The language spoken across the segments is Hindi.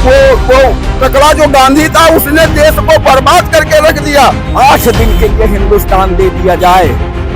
वो टकला जो गांधी था उसने देश को बर्बाद करके रख दिया। 8 दिन के लिए हिंदुस्तान दे दिया जाए,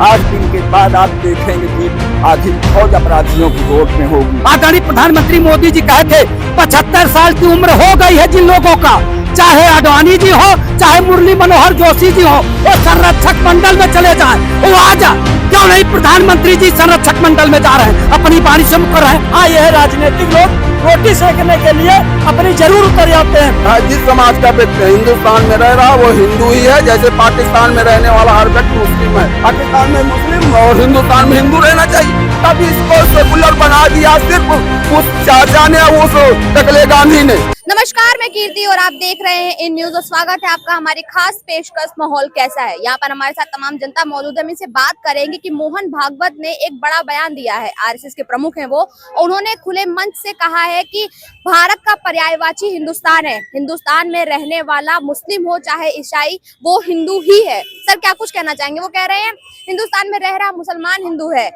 8 दिन के बाद आप देखेंगे कि आधी फौज अपराधियों की वोट में होगी। आदरणीय प्रधानमंत्री मोदी जी कहे थे 75 साल की उम्र हो गई है जिन लोगों का, चाहे आडवाणी जी हो चाहे मुरली मनोहर जोशी जी हो, वो संरक्षक मंडल में चले जाए। वो आज क्यों नहीं प्रधानमंत्री जी संरक्षक मंडल में जा रहे हैं, अपनी बारी से मुकर रहे हैं। हाँ, यह राजनीतिक लोग रोटी सेकने के लिए अपनी जरूर उतर जाते हैं। जिस समाज का व्यक्ति हिंदुस्तान में रह रहा वो हिंदू ही है, जैसे पाकिस्तान में रहने वाला हर व्यक्ति मुस्लिम है। पाकिस्तान में मुस्लिम और हिंदुस्तान में हिंदू रहना चाहिए। तब इसको सेकुलर बना दिया सिर्फ उस चाचा ने, उस टकले गांधी ने। नमस्कार, मैं कीर्ति और आप देख रहे हैं इन न्यूज और स्वागत है आपका हमारी खास पेशकश माहौल कैसा है। यहाँ पर हमारे साथ तमाम जनता मौजूद है। हम इनसे बात करेंगे कि मोहन भागवत ने एक बड़ा बयान दिया है, आरएसएस के प्रमुख हैं वो, और उन्होंने खुले मंच से कहा है कि भारत का पर्यायवाची हिंदुस्तान है, हिंदुस्तान में रहने वाला मुस्लिम हो चाहे ईसाई वो हिंदू ही है। सर क्या कुछ कहना चाहेंगे? वो कह रहे हैं हिंदुस्तान में रह रहा मुसलमान हिंदू है,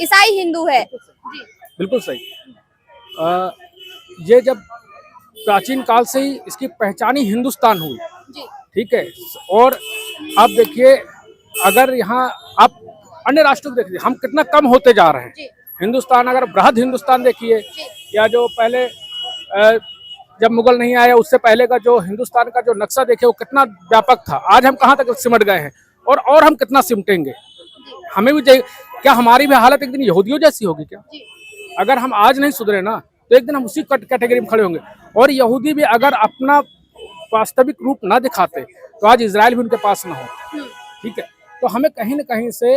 ईसाई हिंदू है। जी बिल्कुल सही। ये जब प्राचीन काल से ही इसकी पहचान ही हिंदुस्तान हुई, ठीक है। और आप देखिए, अगर यहाँ आप अन्य राष्ट्रों को देखिए, हम कितना कम होते जा रहे हैं। हिंदुस्तान, अगर बृहद हिंदुस्तान देखिए, या जो पहले जब मुगल नहीं आया उससे पहले का जो हिंदुस्तान का जो नक्शा देखिए वो कितना व्यापक था। आज हम कहाँ तक सिमट गए हैं और हम कितना सिमटेंगे। हमें भी क्या हमारी भी हालत एक दिन यहूदियों जैसी होगी क्या? अगर हम आज नहीं सुधरे ना तो एक दिन हम उसी कैटेगरी में खड़े होंगे। और यहूदी भी अगर अपना वास्तविक रूप ना दिखाते तो आज इजराइल भी उनके पास ना हो, ठीक है। तो हमें कहीं न कहीं से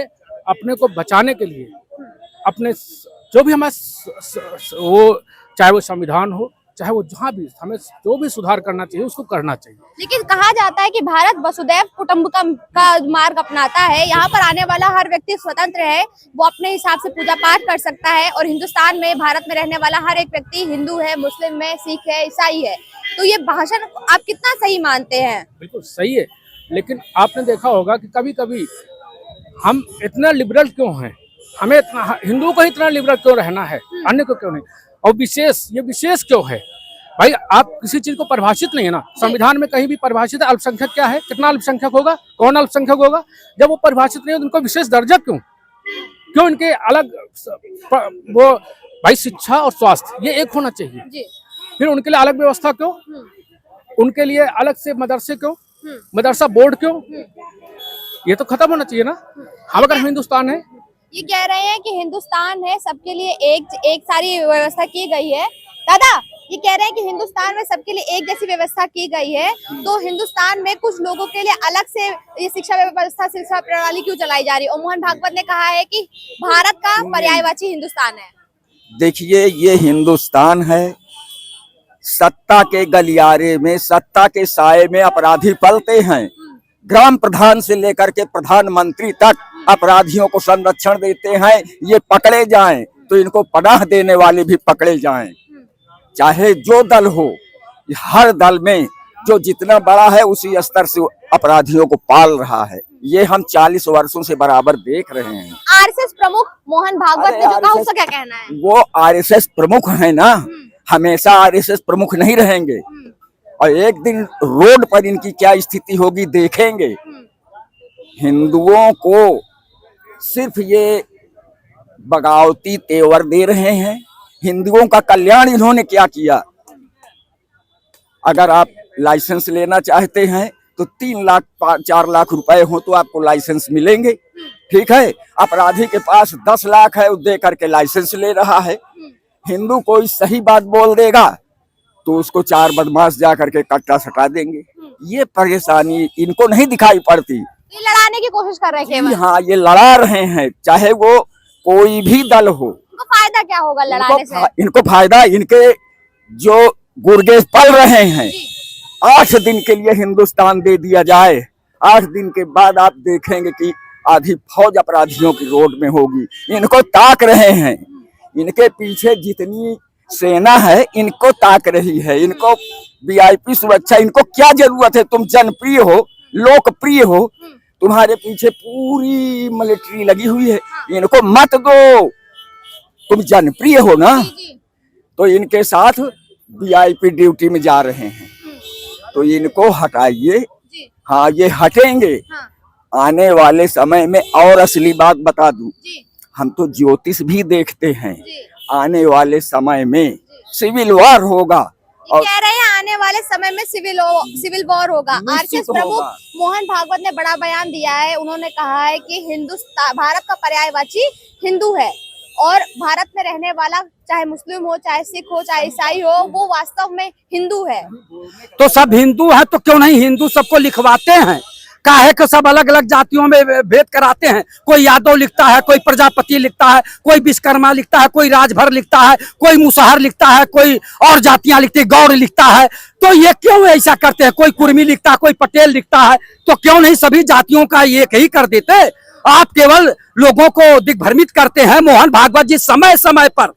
अपने को बचाने के लिए अपने जो भी हमारे वो, चाहे वो संविधान हो चाहे वो जहाँ भी, हमें जो भी सुधार करना चाहिए उसको करना चाहिए। लेकिन कहा जाता है कि भारत वसुदैव कुटुंबकम का मार्ग अपनाता है। यहाँ पर आने वाला हर व्यक्ति स्वतंत्र है, वो अपने हिसाब से पूजा पाठ कर सकता है। और हिंदुस्तान में, भारत में रहने वाला हर एक व्यक्ति हिंदू है, मुस्लिम है, सिख है, ईसाई है। तो ये भाषण आप कितना सही मानते हैं? बिल्कुल सही है, लेकिन आपने देखा होगा कि कभी कभी हम इतना लिबरल क्यों हैं, हमें इतना, हिंदुओं को इतना लिबरल क्यों रहना है, अन्य को क्यों नहीं। और ये विशेष क्यों है भाई? आप किसी चीज को परिभाषित नहीं है ना, संविधान में कहीं भी परिभाषित है अल्पसंख्यक क्या है, कितना अल्पसंख्यक होगा, कौन अल्पसंख्यक होगा। जब वो परिभाषित नहीं है तो उनको विशेष दर्जा क्यों इनके अलग वो भाई शिक्षा और स्वास्थ्य ये एक होना चाहिए। फिर उनके लिए अलग व्यवस्था क्यों, उनके लिए अलग से मदरसे क्यों, मदरसा बोर्ड क्यों? ये तो खत्म होना चाहिए ना। हम अगर हिंदुस्तान है, ये कह रहे हैं कि हिंदुस्तान है, सबके लिए एक सारी व्यवस्था की गई है। दादा, ये कह रहे हैं कि हिंदुस्तान में सबके लिए एक जैसी व्यवस्था की गई है, तो हिंदुस्तान में कुछ लोगों के लिए अलग से ये शिक्षा व्यवस्था, शिक्षा प्रणाली क्यों चलाई जा रही है? और मोहन भागवत ने कहा है कि भारत का पर्यायवाची हिंदुस्तान है। देखिए, ये हिंदुस्तान है, सत्ता के गलियारे में, सत्ता के साये में अपराधी पलते हैं। ग्राम प्रधान से लेकर के प्रधानमंत्री तक अपराधियों को संरक्षण देते हैं। ये पकड़े जाएं तो इनको पनाह देने वाले भी पकड़े जाएं। चाहे जो दल हो, हर दल में जो जितना बड़ा है उसी स्तर से अपराधियों को पाल रहा है। ये हम 40 वर्षों से बराबर देख रहे हैं। आरएसएस प्रमुख मोहन भागवत ने जो कहा उसका क्या कहना है? वो आरएसएस प्रमुख है ना, हमेशा आरएसएस प्रमुख नहीं रहेंगे। और एक दिन रोड पर इनकी क्या स्थिति होगी देखेंगे। हिंदुओं को सिर्फ ये बगावती तेवर दे रहे हैं। हिंदुओं का कल्याण इन्होंने क्या किया? अगर आप लाइसेंस लेना चाहते हैं तो 3 लाख 4 लाख रुपए हो तो आपको लाइसेंस मिलेंगे, ठीक है। अपराधी के पास 10 लाख है, वो दे करके लाइसेंस ले रहा है। हिंदू कोई सही बात बोल देगा तो उसको 4 बदमाश जा करके कट्टा सटा देंगे। ये परेशानी इनको नहीं दिखाई पड़ती। ये लड़ाने की कोशिश कर रहे हैं। हाँ, ये लड़ा रहे हैं, चाहे वो कोई भी दल हो। इनको फायदा क्या होगा लड़ाने से? इनको फायदा, इनके जो गुर्गे पल रहे हैं। 8 दिन के लिए हिंदुस्तान दे दिया जाए, 8 दिन के बाद आप देखेंगे कि आधी फौज अपराधियों की रोड में होगी। इनको ताक रहे हैं, इनके पीछे जितनी सेना है इनको ताक रही है। इनको वीआईपी सुरक्षा, इनको क्या जरूरत है? तुम जनप्रिय हो, लोकप्रिय हो, तुम्हारे पीछे पूरी मिलिट्री लगी हुई है। इनको मत दो, तुम जनप्रिय हो ना, तो इनके साथ वीआईपी ड्यूटी में जा रहे हैं, तो इनको हटाइए। जी हाँ, ये हटेंगे। हाँ आने वाले समय में, और असली बात बता दूं, जी हम तो ज्योतिष भी देखते हैं, जी आने वाले समय में सिविल वॉर होगा। ये कह रहे हैं आने वाले समय में सिविल वॉर होगा। निश्चित आरएसएस प्रमुख होगा। मोहन भागवत ने बड़ा बयान दिया है। उन्होंने कहा है कि हिंदुस्तान भारत का पर्यायवाची हिंदू है और भारत में रहने वाला चाहे मुस्लिम हो, चाहे सिख हो, चाहे ईसाई हो, वो वास्तव में हिंदू है। तो सब हिंदू है तो क्यों नहीं हिंदू सबको लिखवाते हैं? काहे को सब अलग अलग जातियों में भेद कराते हैं? कोई यादव लिखता है, कोई प्रजापति लिखता है, कोई विश्वकर्मा लिखता है, कोई राजभर लिखता है, कोई मुसहर लिखता है, कोई और जातियां लिखती है, गौड़ लिखता है। तो ये क्यों ऐसा करते हैं? कोई कुर्मी लिखता है, कोई पटेल लिखता है, तो क्यों नहीं सभी जातियों का एक ही कर देते? आप केवल लोगों को दिग्भ्रमित करते हैं। मोहन भागवत जी समय समय पर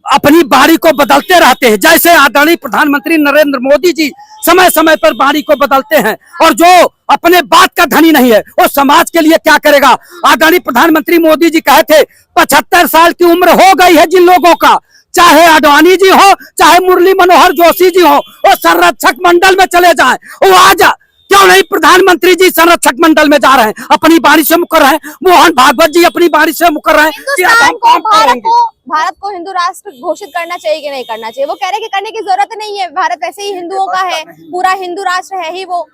अपनी बारी को बदलते रहते हैं, जैसे आदरणीय प्रधानमंत्री नरेंद्र मोदी जी समय समय पर बारी को बदलते हैं। और जो अपने बात का धनी नहीं है वो समाज के लिए क्या करेगा? आदरणीय प्रधानमंत्री मोदी जी कहे थे 75 साल की उम्र हो गई है जिन लोगों का, चाहे अडवाणी जी हो, चाहे मुरली मनोहर जोशी जी हो, वो संरक्षक मंडल में चले जाएं। वो आज क्यों नहीं प्रधानमंत्री जी संरक्षक मंडल में जा रहे हैं? अपनी बारी से मुकर रहे हैं। मोहन भागवत जी अपनी बारी से मुकर रहे हैं कि अब हम काम करेंगे। भारत को हिंदू राष्ट्र घोषित करना चाहिए कि नहीं करना चाहिए? वो कह रहे हैं कि करने की जरूरत नहीं है, भारत वैसे ही हिंदुओं का है, पूरा हिंदू राष्ट्र है ही वो।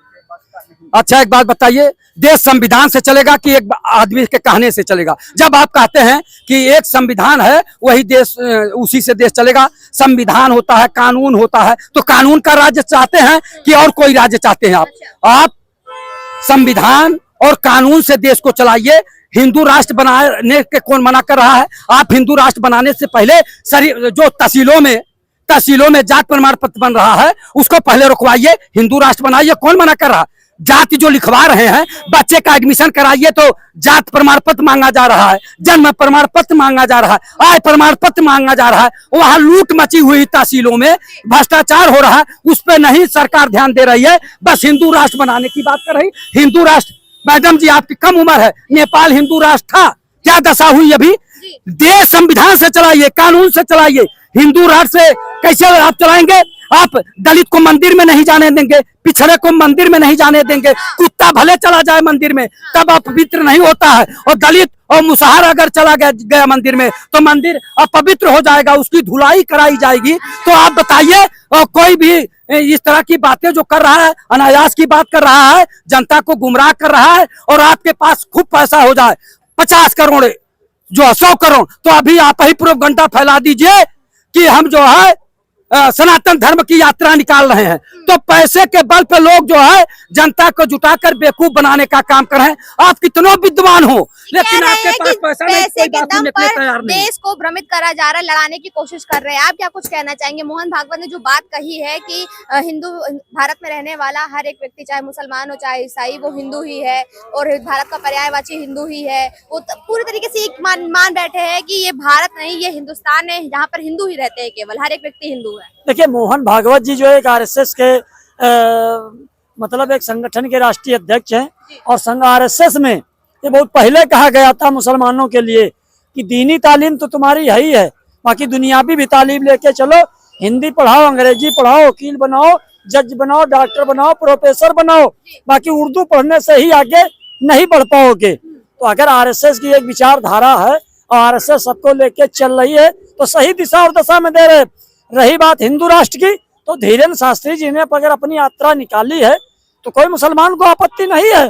अच्छा एक बात बताइए, देश संविधान से चलेगा कि एक आदमी के कहने से चलेगा? जब आप कहते हैं कि एक संविधान है वही देश, उसी से देश चलेगा। संविधान होता है, कानून होता है, तो कानून का राज्य चाहते हैं कि और कोई राज्य चाहते हैं? आप संविधान और कानून से देश को चलाइए। हिंदू राष्ट्र बनाने के कौन मना कर रहा है? आप हिंदू राष्ट्र बनाने से पहले जो तहसीलों में जात प्रमाण पत्र बन रहा है उसको पहले रुकवाइए, हिंदू राष्ट्र बनाइए। कौन मना कर रहा? जाति जो लिखवा रहे हैं, बच्चे का एडमिशन कराइए तो जात प्रमाण पत्र मांगा जा रहा है, जन्म प्रमाण पत्र मांगा जा रहा है, आय प्रमाण पत्र मांगा जा रहा है। वहां लूट मची हुई तहसीलों में, भ्रष्टाचार हो रहा है, उस पर नहीं सरकार ध्यान दे रही है, बस हिंदू राष्ट्र बनाने की बात कर रही। हिंदू राष्ट्र, मैडम जी आपकी कम उम्र है, नेपाल हिंदू राष्ट्र था, क्या दशा हुई अभी? देश संविधान से चलाइए, कानून से चलाइए। हिंदू राष्ट्र से कैसे आप चलाएंगे? आप दलित को मंदिर में नहीं जाने देंगे, पिछड़े को मंदिर में नहीं जाने देंगे। कुत्ता भले चला जाए मंदिर में तब अपवित्र नहीं होता है, और दलित और मुसहर अगर चला गया मंदिर में तो मंदिर अपवित्र हो जाएगा, उसकी धुलाई कराई जाएगी। तो आप बताइए, कोई भी इस तरह की बातें जो कर रहा है, अनायास की बात कर रहा है, जनता को गुमराह कर रहा है, और आपके पास खूब पैसा हो जाए 50 करोड़ जो 100 करोड़, तो अभी आप ही प्रोपगंडा फैला दीजिए कि हम जो है सनातन धर्म की यात्रा निकाल रहे हैं। तो पैसे के बल पे लोग जो है जनता को जुटाकर बेवकूफ बनाने का काम कर रहे हैं। आप कितनों विद्वान हो, लेकिन आपके पास पैसा नहीं, कोई बात सुनने के लिए तैयार नहीं। देश को भ्रमित करा जा रहा है, लड़ाने की कोशिश कर रहे हैं। आप क्या कुछ कहना चाहेंगे? मोहन भागवत ने जो बात कही है कि हिंदू भारत में रहने वाला हर एक व्यक्ति, चाहे मुसलमान हो चाहे ईसाई, वो हिंदू ही है और भारत का पर्यायवाची हिंदू ही है। वो पूरी तरीके से मान बैठे हैं कि ये भारत नहीं, ये हिंदुस्तान है, जहाँ पर हिंदू ही रहते हैं, केवल हर एक व्यक्ति हिंदू है। देखिए, मोहन भागवत जी जो एक आरएसएस के मतलब एक संगठन के राष्ट्रीय अध्यक्ष हैं, और संघ आरएसएस में ये बहुत पहले कहा गया था मुसलमानों के लिए कि दीनी तालीम तो तुम्हारी है ही है, बाकी दुनियावी भी तालीम लेके चलो। हिंदी पढ़ाओ, अंग्रेजी पढ़ाओ, वकील बनाओ, जज बनाओ, डॉक्टर बनाओ, प्रोफेसर बनाओ, बाकी उर्दू पढ़ने से ही आगे नहीं बढ़ पाओगे। तो अगर आरएसएस की एक विचारधारा है और आरएसएस सबको लेके चल रही है तो सही दिशा और दशा में दे रहे। रही बात हिंदू राष्ट्र की, तो धीरेन्द्र शास्त्री जी ने अगर अपनी यात्रा निकाली है तो कोई मुसलमान को आपत्ति नहीं है।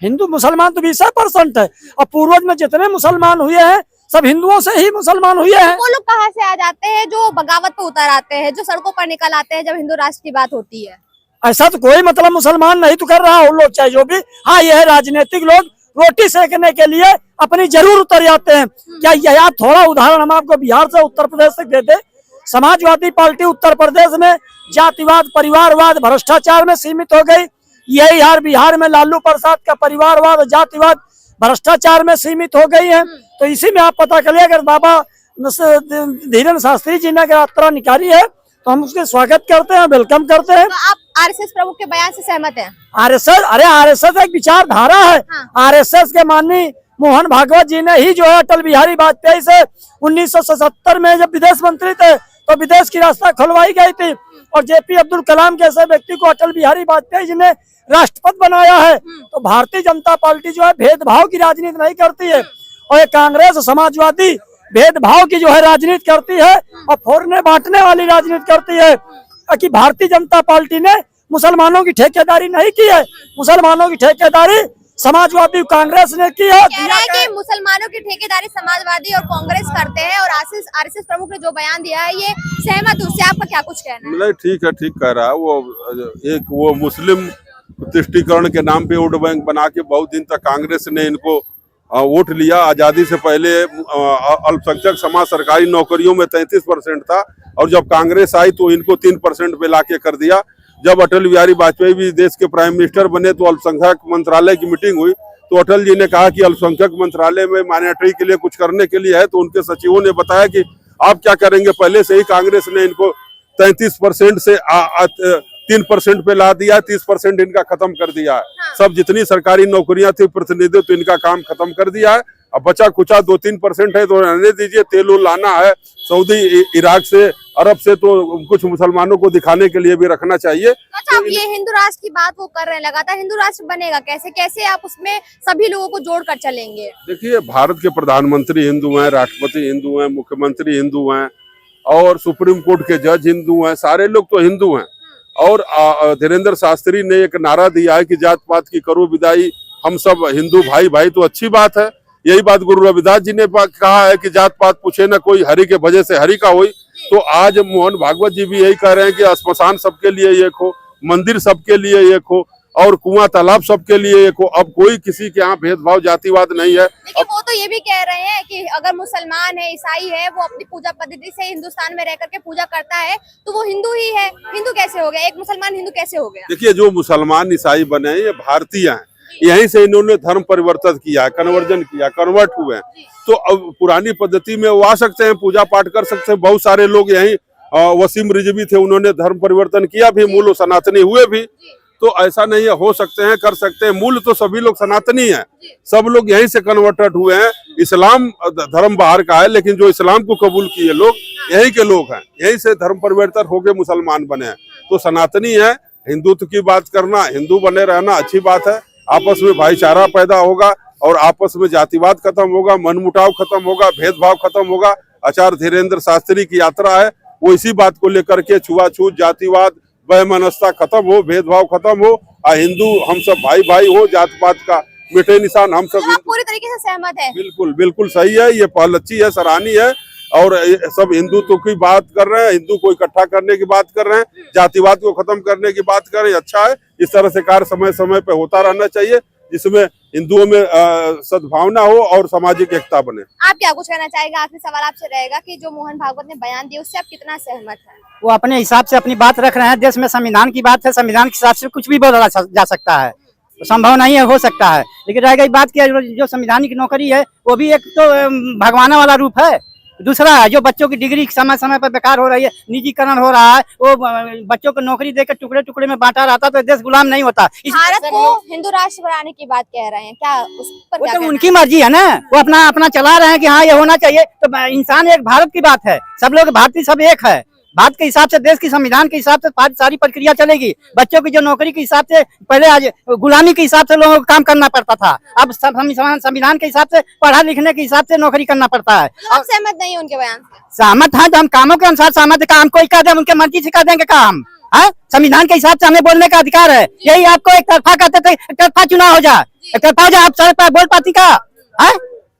हिंदू मुसलमान तो 20% है, और पूर्वज में जितने मुसलमान हुए हैं सब हिंदुओं से ही मुसलमान हुए हैं। वो लोग कहाँ से आ जाते हैं जो बगावत पे उतर आते हैं, जो सड़कों पर निकल आते हैं जब हिंदू राष्ट्र की बात होती है? ऐसा तो कोई मतलब मुसलमान नहीं तो कर रहा, उन लोग चाहे जो भी। हाँ, यह राजनीतिक लोग रोटी सेकने के लिए अपनी जरूर उतर जाते हैं। क्या यह थोड़ा उदाहरण हम आपको बिहार से, उत्तर प्रदेश से देते? समाजवादी पार्टी उत्तर प्रदेश में जातिवाद, परिवारवाद, भ्रष्टाचार में सीमित हो गई। यही हार बिहार में लालू प्रसाद का परिवारवाद और जातिवाद भ्रष्टाचार में सीमित हो गई है। तो इसी में आप पता करिए, अगर बाबा धीरेन्द्र शास्त्री जी ने यात्रा निकाली है तो हम उसके स्वागत करते हैं, वेलकम करते हैं। तो आप आरएसएस प्रमुख के बयान से सहमत हैं? आरएसएस एक विचारधारा है। हाँ। आरएसएस के माननीय मोहन भागवत जी ने ही जो है अटल बिहारी वाजपेयी से 1977 में जब विदेश मंत्री थे तो विदेश की रास्ता खुलवाई गई थी। और जेपी अब्दुल कलाम जैसे व्यक्ति को अटल बिहारी वाजपेयी जी ने राष्ट्रपति बनाया है। तो भारतीय जनता पार्टी जो है भेदभाव की राजनीति नहीं करती है, और ये कांग्रेस समाजवादी भेदभाव की जो है राजनीति करती है और फोड़ने बांटने वाली राजनीति करती है। कि भारतीय जनता पार्टी ने मुसलमानों की ठेकेदारी नहीं की है, मुसलमानों की ठेकेदारी समाजवादी कांग्रेस ने की है। कह रहे हैं कि मुसलमानों की ठेकेदारी समाजवादी और कांग्रेस करते हैं, और आरएसएस प्रमुख ने जो बयान दिया है ये सहमत, उससे आपका क्या कुछ कहना है? नहीं, ठीक है, ठीक कह रहा है। वो मुस्लिम तुष्टीकरण के नाम पे वोट बैंक बना के बहुत दिन तक कांग्रेस ने इनको वोट लिया। आजादी से पहले अल्पसंख्यक समाज सरकारी नौकरियों में 33% था, और जब कांग्रेस आई तो इनको 3% पे लाके कर दिया। जब अटल बिहारी वाजपेयी भी देश के प्राइम मिनिस्टर बने तो अल्पसंख्यक मंत्रालय की मीटिंग हुई, तो अटल जी ने कहा कि अल्पसंख्यक मंत्रालय में माइनॉरिटी के लिए कुछ करने के लिए है। तो उनके सचिवों ने बताया कि आप क्या करेंगे, पहले से ही कांग्रेस ने इनको 33% से 3% पे ला दिया, 30% इनका खत्म कर दिया है। सब जितनी सरकारी नौकरियां थी प्रतिनिधित्व तो इनका काम खत्म कर दिया है। अब बचा कुचा 2-3% है तो रहने दीजिए। तेल लाना है सऊदी इराक से अरब से, तो कुछ मुसलमानों को दिखाने के लिए भी रखना चाहिए। अच्छा, आप ये हिंदू राष्ट्र की बात वो कर रहे हैं, लगातार हिंदू राष्ट्र बनेगा कैसे, कैसे आप उसमें सभी लोगों को जोड़ कर चलेंगे? देखिए, भारत के प्रधानमंत्री हिंदू हैं, राष्ट्रपति हिंदू हैं, मुख्यमंत्री हिंदू हैं, और सुप्रीम कोर्ट के जज हिंदू हैं, सारे लोग तो हिंदू हैं। और धीरेन्द्र शास्त्री ने एक नारा दिया है कि जात पात की करो विदाई, हम सब हिंदू भाई भाई, तो अच्छी बात है। यही बात गुरु रविदास जी ने कहा है कि जात पात पूछे न कोई, हरि के भजे से हरि का होई। तो आज मोहन भागवत जी भी यही कह रहे हैं कि श्मशान सबके लिए एक हो, मंदिर सबके लिए एक हो, और कुआं तालाब सबके लिए एक हो। अब कोई किसी के यहाँ भेदभाव जातिवाद नहीं है। लेकिन वो तो ये भी कह रहे हैं कि अगर मुसलमान है, ईसाई है, वो अपनी पूजा पद्धति से हिंदुस्तान में रह करके पूजा करता है तो वो हिंदू ही है। हिंदू कैसे हो गया, एक मुसलमान हिंदू कैसे हो गया? देखिए, जो मुसलमान ईसाई बने ये भारतीय हैं, यहीं से इन्होंने धर्म परिवर्तन किया, कन्वर्जन किया, कन्वर्ट हुए हैं। तो अब पुरानी पद्धति में वो आ सकते हैं, पूजा पाठ कर सकते हैं। बहुत सारे लोग यहीं वसीम रिजवी थे, उन्होंने धर्म परिवर्तन किया भी, मूल सनातनी हुए भी। तो ऐसा नहीं है, हो सकते हैं, कर सकते हैं। मूल तो सभी लोग सनातनी हैं, सब लोग यहीं से कन्वर्टेड हुए हैं। इस्लाम धर्म बाहर का है, लेकिन जो इस्लाम को कबूल किए लोग यहीं के लोग हैं, यहीं से धर्म परिवर्तन होके मुसलमान बने हैं। तो सनातनी है, हिंदुत्व की बात करना, हिंदू बने रहना अच्छी बात है। आपस में भाईचारा पैदा होगा और आपस में जातिवाद खत्म होगा, मनमुटाव खत्म होगा, भेदभाव खत्म होगा। आचार्य धीरेन्द्र शास्त्री की यात्रा है, वो इसी बात को लेकर के छुआछूत, जातिवाद, वैमनस्यता खत्म हो, भेदभाव खत्म हो, हिंदू हम सब भाई भाई हो, जात पात का मिटे निशान हम सब। तो आप पूरी तरीके से सहमत है? बिल्कुल बिल्कुल सही है, ये पहल अच्छी है, सराहनीय है। और सब हिंदुत्व की बात कर रहे हैं, हिंदू को इकट्ठा करने की बात कर रहे हैं, जातिवाद को खत्म करने की बात कर रहे हैं, अच्छा है। इस तरह से कार्य समय समय पे होता रहना चाहिए, जिसमें हिंदुओं में सद्भावना हो और सामाजिक एकता बने। आप क्या कुछ कहना चाहेंगे? आखिरी सवाल आपसे रहेगा कि जो मोहन भागवत ने बयान दिया उससे आप कितना सहमत हैं? वो अपने हिसाब से अपनी बात रख रहे हैं। देश में संविधान की बात है, संविधान के हिसाब से कुछ भी बोला जा सकता है, तो संभव नहीं है, हो सकता है। लेकिन रह गई बात की जो संवैधानिक नौकरी है वो भी एक तो भगवाना वाला रूप है। दूसरा है जो बच्चों की डिग्री समय समय पर बेकार हो रही है, निजीकरण हो रहा है, वो बच्चों को नौकरी देकर टुकड़े टुकड़े में बांटा रहता तो देश गुलाम नहीं होता। भारत को हिंदू राष्ट्र बनाने की बात कह रहे हैं, क्या उस पर वो क्या तो कहना उनकी मर्जी है ना, वो अपना अपना चला रहे हैं कि हाँ ये होना चाहिए। तो इंसान एक भारत की बात है, सब लोग भारतीय सब एक है। भारत के हिसाब से, देश की संविधान के हिसाब से सारी प्रक्रिया चलेगी। बच्चों की जो नौकरी के हिसाब से, पहले आज गुलामी के हिसाब से लोगों को काम करना पड़ता था, अब संविधान के हिसाब से, पढ़ा लिखने के हिसाब से नौकरी करना पड़ता है। है? आप सहमत नहीं उनके बयान से? सहमत है तो हम कामों के अनुसार सहमत है। काम कोई कर दे, उनके मर्जी से कर देंगे काम। संविधान के हिसाब से हमें बोलने का अधिकार है। यही आपको एक तरफा कहते थे, एक तरफा चुनाव हो जाए, एक तरफा हो जाए, आप सड़क पर बोल पाती का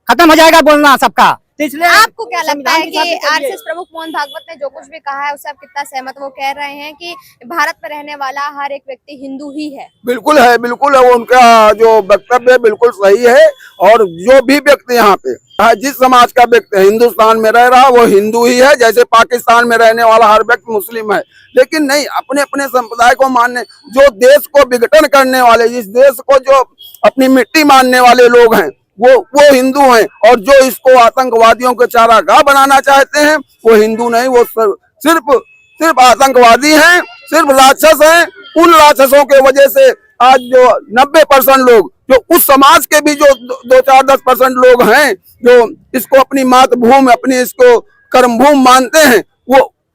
खत्म हो जाएगा बोलना सबका। तो इसलिए आपको क्या लगता है कि आरएसएस प्रमुख मोहन भागवत ने जो कुछ भी कहा है उससे आप कितना सहमत? वो कह रहे हैं कि भारत में रहने वाला हर एक व्यक्ति हिंदू ही है। बिल्कुल है, बिल्कुल है, उनका जो वक्तव्य है बिल्कुल सही है। और जो भी व्यक्ति यहाँ पे जिस समाज का व्यक्ति हिंदुस्तान में रह रहा वो हिंदू ही है, जैसे पाकिस्तान में रहने वाला हर व्यक्ति मुस्लिम है। लेकिन नहीं, अपने अपने संप्रदाय को मानने, जो देश को विघटन करने वाले, इस देश को जो अपनी मिट्टी मानने वाले लोग हैं वो हिंदू हैं। और जो इसको आतंकवादियों के चारागाह बनाना चाहते हैं वो हिंदू नहीं, वो सिर्फ आतंकवादी हैं, सिर्फ राक्षस हैं। उन राक्षसों के वजह से आज जो 90% लोग, जो उस समाज के भी जो 2-4-10% लोग हैं जो इसको अपनी मातृभूमि, अपनी इसको कर्मभूमि मानते हैं,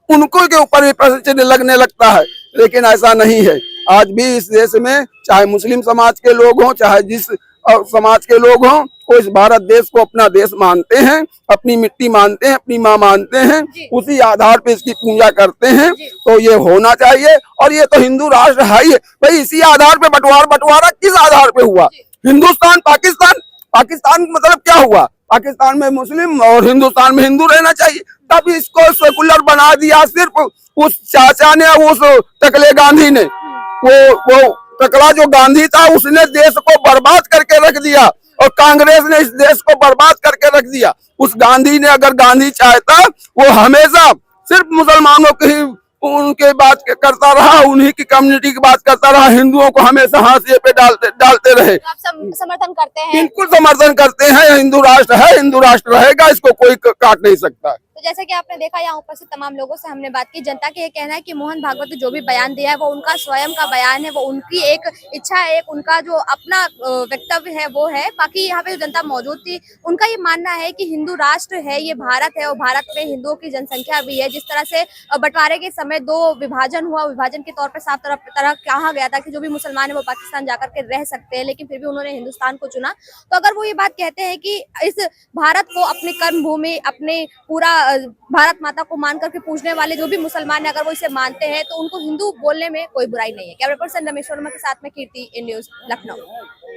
उनको के ऊपर भी प्रश्न चिन्ह लगने लगता है। लेकिन ऐसा नहीं है। आज भी इस देश में चाहे मुस्लिम समाज के लोग हों, चाहे जिस समाज के लोग हों, वो इस भारत देश को अपना देश मानते हैं, अपनी मिट्टी मानते हैं, अपनी माँ मानते हैं, उसी आधार पे इसकी पूजा करते हैं। तो ये होना चाहिए। और ये तो हिंदू राष्ट्र है ही। भाई इसी आधार पे बंटवारा किस आधार पे हुआ? हिंदुस्तान पाकिस्तान मतलब क्या हुआ? पाकिस्तान में मुस्लिम और हिंदुस्तान में हिंदू रहना चाहिए। तब इसको सेकुलर बना दिया। सिर्फ उस चाचा ने, उस टकले गांधी ने, वो टकला जो गांधी था, उसने देश को बर्बाद करके रख दिया और कांग्रेस ने इस देश को बर्बाद करके रख दिया। उस गांधी ने, अगर गांधी चाहता, वो हमेशा सिर्फ मुसलमानों की ही उनके बात करता रहा, उन्हीं की कम्युनिटी की बात करता रहा, हिंदुओं को हमेशा हाशिए पे डालते रहे। तो आप समर्थन करते हैं? बिल्कुल समर्थन करते हैं। हिंदू राष्ट्र है, हिंदू राष्ट्र रहेगा, इसको कोई काट नहीं सकता। तो जैसा कि आपने देखा, यहाँ उपस्थित तमाम लोगों से हमने बात की। जनता का ये कहना है कि मोहन भागवत ने जो भी बयान दिया है वो उनका स्वयं का बयान है, वो उनकी एक इच्छा है, उनका जो अपना वक्तव्य है वो है। बाकी यहाँ पे जो जनता मौजूद थी, उनका ये मानना है कि हिंदू राष्ट्र है, ये भारत है, और भारत में हिंदुओं की जनसंख्या भी है। जिस तरह से बंटवारे के समय 2 विभाजन हुआ, विभाजन के तौर पर साफ तरह कहा गया था कि जो भी मुसलमान है वो पाकिस्तान जाकर के रह सकते हैं, लेकिन फिर भी उन्होंने हिंदुस्तान को चुना। तो अगर वो ये बात कहते हैं कि इस भारत को अपनी कर्म भूमि, अपने पूरा भारत माता को मान करके पूजने वाले जो भी मुसलमान है, अगर वो इसे मानते हैं, तो उनको हिंदू बोलने में कोई बुराई नहीं है। कैमरा पर्सन रमेश वर्मा के साथ में कीर्ति, इन न्यूज़, लखनऊ।